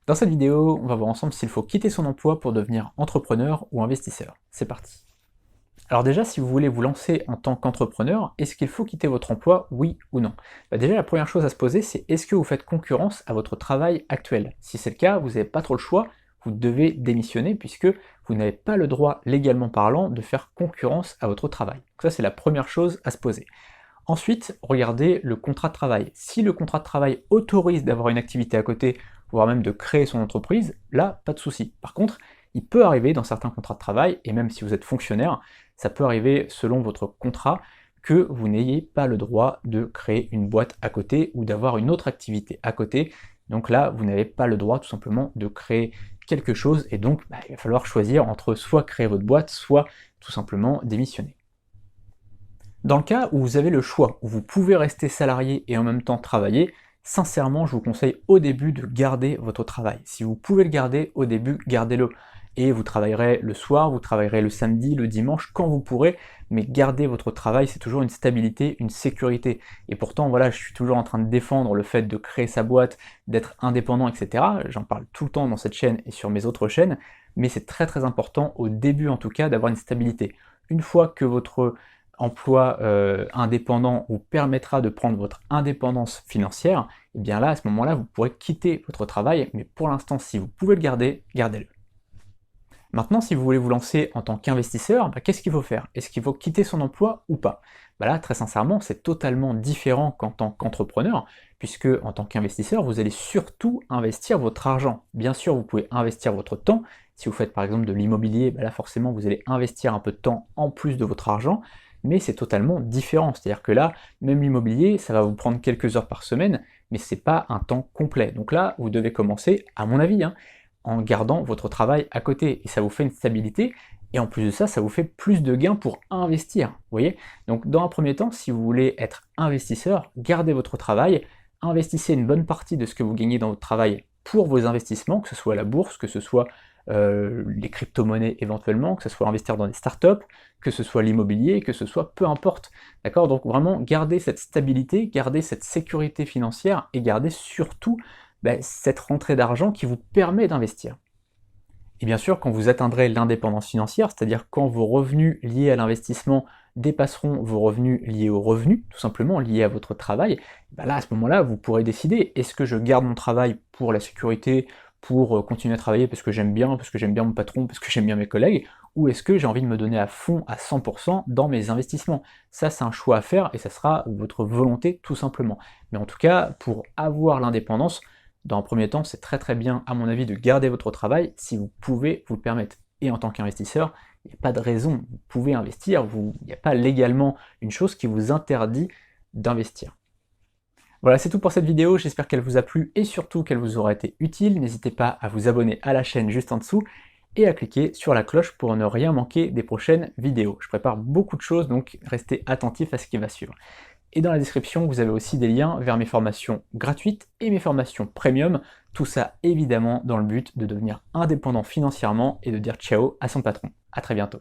Dans cette vidéo, on va voir ensemble s'il faut quitter son emploi pour devenir entrepreneur ou investisseur. C'est parti. Alors déjà, si vous voulez vous lancer en tant qu'entrepreneur, est-ce qu'il faut quitter votre emploi, oui ou non? Déjà, la première chose à se poser, c'est est-ce que vous faites concurrence à votre travail actuel? Si c'est le cas, vous n'avez pas trop le choix, vous devez démissionner puisque vous n'avez pas le droit, légalement parlant, de faire concurrence à votre travail. Donc ça, c'est la première chose à se poser. Ensuite, regardez le contrat de travail. Si le contrat de travail autorise d'avoir une activité à côté, voire même de créer son entreprise, là, pas de souci. Par contre, il peut arriver dans certains contrats de travail, et même si vous êtes fonctionnaire, ça peut arriver selon votre contrat que vous n'ayez pas le droit de créer une boîte à côté ou d'avoir une autre activité à côté. Donc là, vous n'avez pas le droit tout simplement de créer quelque chose, et donc il va falloir choisir entre soit créer votre boîte, soit tout simplement démissionner. Dans le cas où vous avez le choix, où vous pouvez rester salarié et en même temps travailler, sincèrement, je vous conseille au début de garder votre travail. Si vous pouvez le garder, au début, gardez-le. Et vous travaillerez le soir, vous travaillerez le samedi, le dimanche, quand vous pourrez, mais garder votre travail, c'est toujours une stabilité, une sécurité. Et pourtant, voilà, je suis toujours en train de défendre le fait de créer sa boîte, d'être indépendant, etc. J'en parle tout le temps dans cette chaîne et sur mes autres chaînes, mais c'est très très important, au début en tout cas, d'avoir une stabilité. Une fois que votre emploi indépendant vous permettra de prendre votre indépendance financière, et bien là, à ce moment-là, vous pourrez quitter votre travail, mais pour l'instant, si vous pouvez le garder, gardez-le. Maintenant, si vous voulez vous lancer en tant qu'investisseur, qu'est-ce qu'il faut faire? Est-ce qu'il faut quitter son emploi ou pas? Là, très sincèrement, c'est totalement différent qu'en tant qu'entrepreneur, puisque en tant qu'investisseur, vous allez surtout investir votre argent. Bien sûr, vous pouvez investir votre temps. Si vous faites par exemple de l'immobilier, là forcément, vous allez investir un peu de temps en plus de votre argent, mais c'est totalement différent. C'est-à-dire que là, même l'immobilier, ça va vous prendre quelques heures par semaine, mais c'est pas un temps complet. Donc là, vous devez commencer, à mon avis, en gardant votre travail à côté, et ça vous fait une stabilité, et en plus de ça, ça vous fait plus de gains pour investir, vous voyez? Donc dans un premier temps, si vous voulez être investisseur, gardez votre travail, investissez une bonne partie de ce que vous gagnez dans votre travail pour vos investissements, que ce soit la bourse, que ce soit les crypto-monnaies éventuellement, que ce soit investir dans des startups, que ce soit l'immobilier, que ce soit peu importe, d'accord? Donc vraiment, gardez cette stabilité, gardez cette sécurité financière, et gardez surtout cette rentrée d'argent qui vous permet d'investir. Et bien sûr, quand vous atteindrez l'indépendance financière, c'est-à-dire quand vos revenus liés à l'investissement dépasseront vos revenus liés au revenu, tout simplement liés à votre travail, là à ce moment-là, vous pourrez décider, est-ce que je garde mon travail pour la sécurité, pour continuer à travailler parce que j'aime bien mon patron, parce que j'aime bien mes collègues, ou est-ce que j'ai envie de me donner à fond, à 100% dans mes investissements? Ça, c'est un choix à faire et ça sera votre volonté tout simplement. Mais en tout cas, pour avoir l'indépendance, dans un premier temps, c'est très très bien, à mon avis, de garder votre travail si vous pouvez vous le permettre. Et en tant qu'investisseur, il n'y a pas de raison, vous pouvez investir, il n'y a pas légalement une chose qui vous interdit d'investir. Voilà, c'est tout pour cette vidéo, j'espère qu'elle vous a plu et surtout qu'elle vous aura été utile. N'hésitez pas à vous abonner à la chaîne juste en dessous et à cliquer sur la cloche pour ne rien manquer des prochaines vidéos. Je prépare beaucoup de choses, donc restez attentifs à ce qui va suivre. Et dans la description, vous avez aussi des liens vers mes formations gratuites et mes formations premium, tout ça évidemment dans le but de devenir indépendant financièrement et de dire ciao à son patron. À très bientôt.